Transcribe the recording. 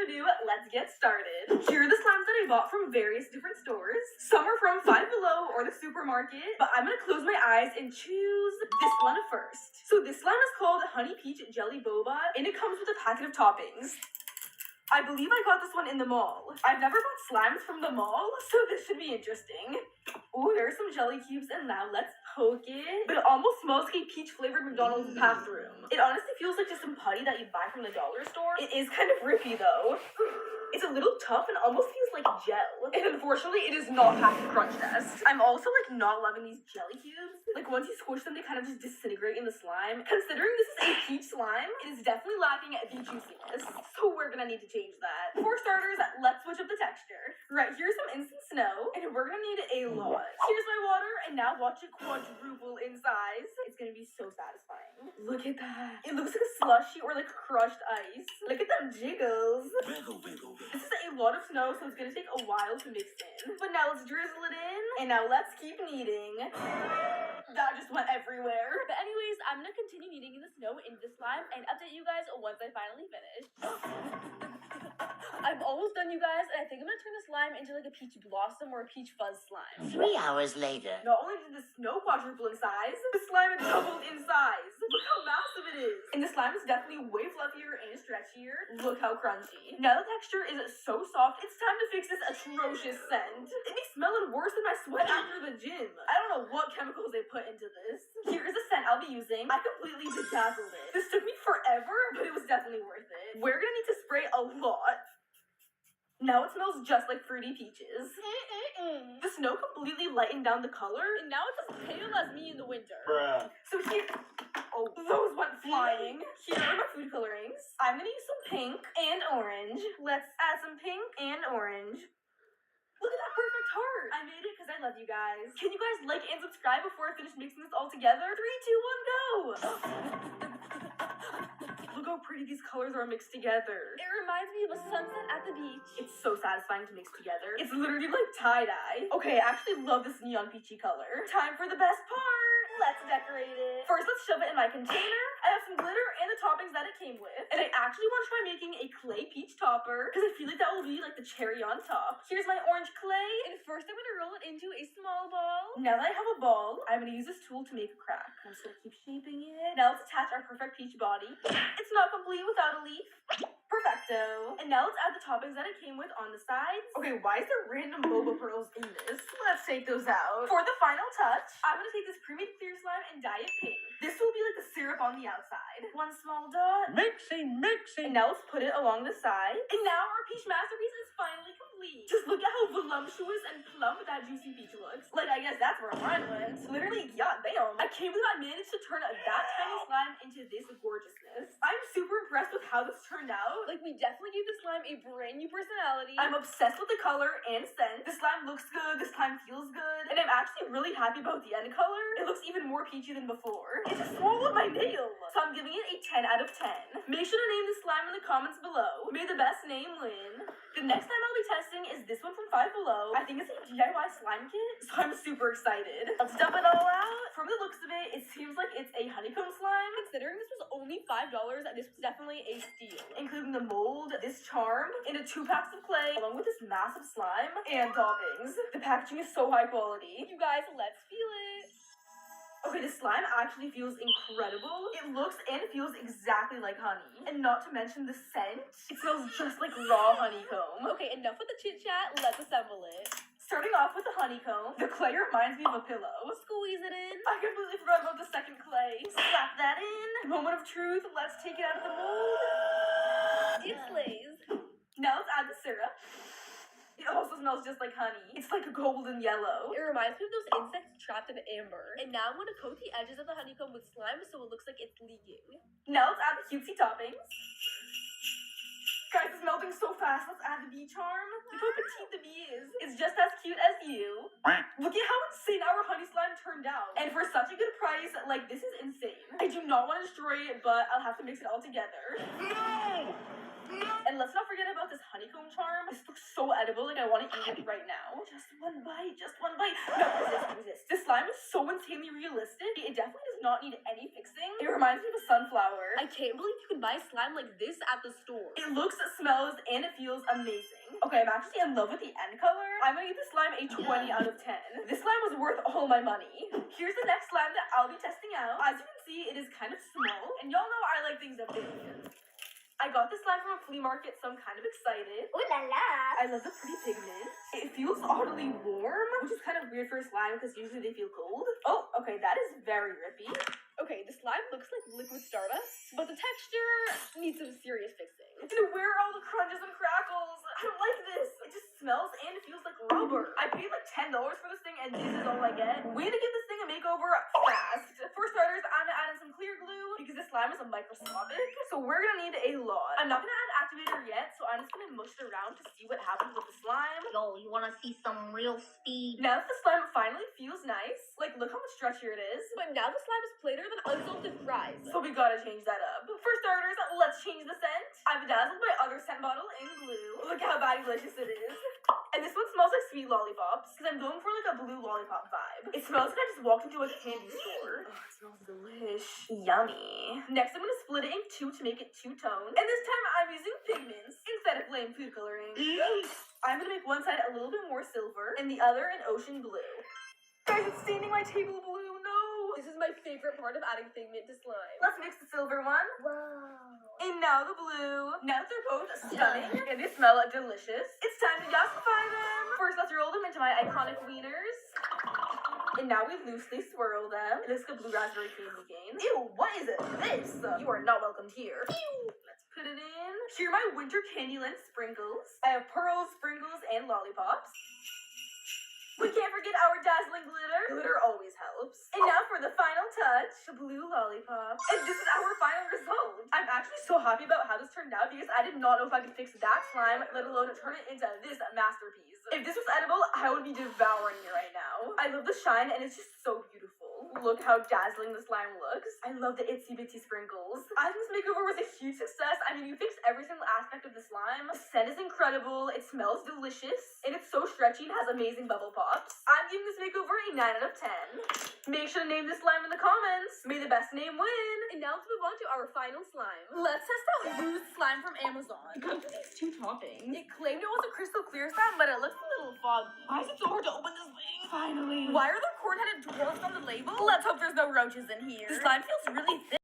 ado, let's get started. Here are the slimes that I bought from various different stores. Some are from Five Below or the supermarket, but I'm gonna close my eyes and choose this one first. So this slime is called Honey Peach Jelly Boba, and it comes with a packet of toppings. I believe I got this one in the mall. I've never bought slimes from the mall, so this should be interesting. Ooh, there's some jelly cubes, and now let's poke it. But it almost smells like a peach-flavored McDonald's bathroom. It honestly feels like just some putty that you buy from the dollar store. It is kind of rippy, though. It's a little tough and almost feels like gel. And unfortunately, it is not past the crunch test. I'm also, not loving these jelly cubes. Once you squish them, they kind of just disintegrate in the slime. Considering this is a peach slime, it is definitely lacking the juiciness. So we're gonna need to change that. For starters, let's switch up the texture. Right, here's some instant snow, and we're gonna need a lot. Here's my water, and now watch it quadruple in size. It's gonna be so satisfying. Look at that. It looks like a slushy or like crushed ice. Look at them jiggles. Wiggle, wiggle, wiggle. This is a lot of snow, so it's gonna take a while to mix in. But now let's drizzle it in, and now let's keep kneading. That just went everywhere. But anyways, I'm gonna continue kneading in the snow into the slime and update you guys once I finally finish. I'm almost done, you guys, and I think I'm gonna turn the slime into like a peach blossom or a peach fuzz slime. 3 hours later. Not only did the snow quadruple in size, the slime had doubled in size. Look how massive it is. And the slime is definitely way fluffier and stretchier. Look how crunchy. Now the texture is so soft, it's time to fix this atrocious scent. It be smelling worse than my sweat after the gym. I don't know what chemicals they put into this. Here's the scent I'll be using. I completely bedazzled it. This took me forever, but it was definitely worth it. We're gonna need to spray a lot. Now it smells just like fruity peaches. The snow completely lightened down the color, and now it's as pale as me in the winter. Bruh. So here, oh, those went flying. Here are my food colorings. I'm gonna use some pink and orange. Let's add some pink and orange. Look at that perfect heart. I made it because I love you guys. Can you guys like and subscribe before I finish mixing this all together? 3, 2, 1, go. Look how pretty these colors are mixed together. It reminds me of a sunset at the beach. It's so satisfying to mix together. It's literally like tie-dye. Okay, I actually love this neon peachy color. Time for the best part. Let's decorate it. First, let's shove it in my container. I have some glitter and the toppings that it came with. And I actually want to try making a clay peach topper because I feel like that will be like the cherry on top. Here's my orange clay. And first, I'm going to roll it into a small ball. Now that I have a ball, I'm going to use this tool to make a crack. I'm just going to keep shaping it. Now let's attach our perfect peach body. It's not complete without a leaf. Perfecto. And now let's add the toppings that it came with on the sides. Okay, why is there random boba pearls in this? Let's take those out. For the final touch, I'm gonna take this pre-made clear slime and dye it pink. This will be like the syrup on the outside. One small dot. Mixing, mixing. And now let's put it along the side. And now our peach masterpiece is finally complete. Just look at how voluptuous and plump that juicy peach looks. I guess that's where mine went. Literally, yeah, damn. I can't believe I managed to turn that tiny slime into this gorgeousness. I'm super impressed with how this turned out. We definitely gave the slime a brand new personality. I'm obsessed with the color and scent. The slime looks good, the slime feels good, and I'm actually really happy about the end color. It looks even more peachy than before. It just swallowed my nail. So I'm giving it a 10 out of 10. Make sure to name the slime in the comments below. May the best name win. The next time I'll be testing is this one from Five Below. I think it's a DIY slime kit, so I'm super excited. Let's dump it all out. From the looks of it, it seems like it's a honeycomb slime. Considering this was only $5, this was definitely a steal. Including the mold, this charm, and 2 packs of clay, along with this massive slime and toppings. The packaging is so high quality. You guys, let's feel it. Okay, the slime actually feels incredible. It looks and feels exactly like honey. And not to mention the scent. It smells just like raw honeycomb. Okay, enough with the chit chat. Let's assemble it. Starting off with the honeycomb, the clay reminds me of a pillow. Squeeze it in. I completely forgot about the second clay. Slap that in. Moment of truth. Let's take it out of the mold. It slays. Now let's add the syrup. It also smells just like honey. It's like golden yellow. It reminds me of those insects trapped in amber. And now I'm going to coat the edges of the honeycomb with slime so it looks like it's leaking. Now let's add the cutesy toppings. Guys, it's melting so fast. Let's add the bee charm. Look how petite the bee is. It's just as cute as you. Look at how insane our honey slime turned out. And for such a good price, this is insane. I do not want to destroy it, but I'll have to mix it all together. No! And let's not forget about this honeycomb charm. This looks so edible, I want to eat it right now. Just one bite, just one bite. No, resist. This slime is so insanely realistic. It definitely does does not need any fixing. It reminds me of a sunflower. I can't believe you can buy slime like this at the store. It looks, smells, and it feels amazing. Okay, I'm actually in love with the end color. I'm gonna give this slime a 20 out of 10. This slime was worth all my money. Here's the next slime that I'll be testing out. As you can see, it is kind of small, and y'all know I like things that big. I got this slime from a flea market, so I'm kind of excited. Ooh la la! I love the pretty pigment. It feels oddly warm, which is kind of weird for a slime because usually they feel cold. Oh, okay, that is very rippy. Okay, the slime looks like liquid stardust, but the texture needs some serious fixing. And where are all the crunches and crackles? I don't like this. It just smells and it feels like rubber. I paid like $10 for this thing, and this is all I get. Way to give this thing a makeover fast. For starters, I'm gonna add in some clear glue because this slime is a microscopic, so we're gonna need a lot. I'm not gonna add activator yet, so I'm just gonna mush it around to see what happens with the slime. Yo, you wanna see some real speed? Now that the slime finally feels nice, like look how much stretchier it is. But now the slime is plainer than unsalted fries, so we gotta change that up. For starters, let's change the scent. I've bedazzled my other scent bottle in glue. Look how bad delicious it is. And this one smells like sweet lollipops, because I'm going for like a blue lollipop vibe. It smells like I just walked into a candy store. Oh, it smells delish. Yummy. Next, I'm gonna split it in two to make it two-tone. And this time, I'm using pigments instead of plain food coloring. I'm gonna make one side a little bit more silver, and the other an ocean blue. Guys, it's staining my table blue. No! This is my favorite part of adding pigment to slime. Let's mix the silver one. Whoa! And now the blue. Now that they're both stunning and they smell delicious, it's time to yassify them. First, let's roll them into my iconic wieners. And now we loosely swirl them. It looks like a blue raspberry candy cane. Ew, what is this? You are not welcomed here. Ew. Let's put it in. Here are my winter Candyland sprinkles. I have pearls, sprinkles, and lollipops. We can't forget our dazzling glitter. Glitter always helps. And now for the final touch, the blue lollipop. And this is our final result. I'm actually so happy about how this turned out because I did not know if I could fix that slime, let alone turn it into this masterpiece. If this was edible, I would be devouring it right now. I love the shine and it's just so beautiful. Look how dazzling the slime looks. I love the itsy bitsy sprinkles. I think this makeover was a huge success. I mean, you fixed every single aspect of the slime. The scent is incredible. It smells delicious. And it's so stretchy and has amazing bubble pops. I'm giving this makeover a 9 out of 10. Make sure to name this slime in the comments. May the best name win. And now let's move on to our final slime. Let's test out Lou's slime from Amazon. Look at these two toppings. It claimed it was a crystal clear slime, but it looks a little foggy. Why is it so hard to open this thing? Finally. Why are the corn-headed dwarfs on the label? Let's hope there's no roaches in here. The slime feels really thick.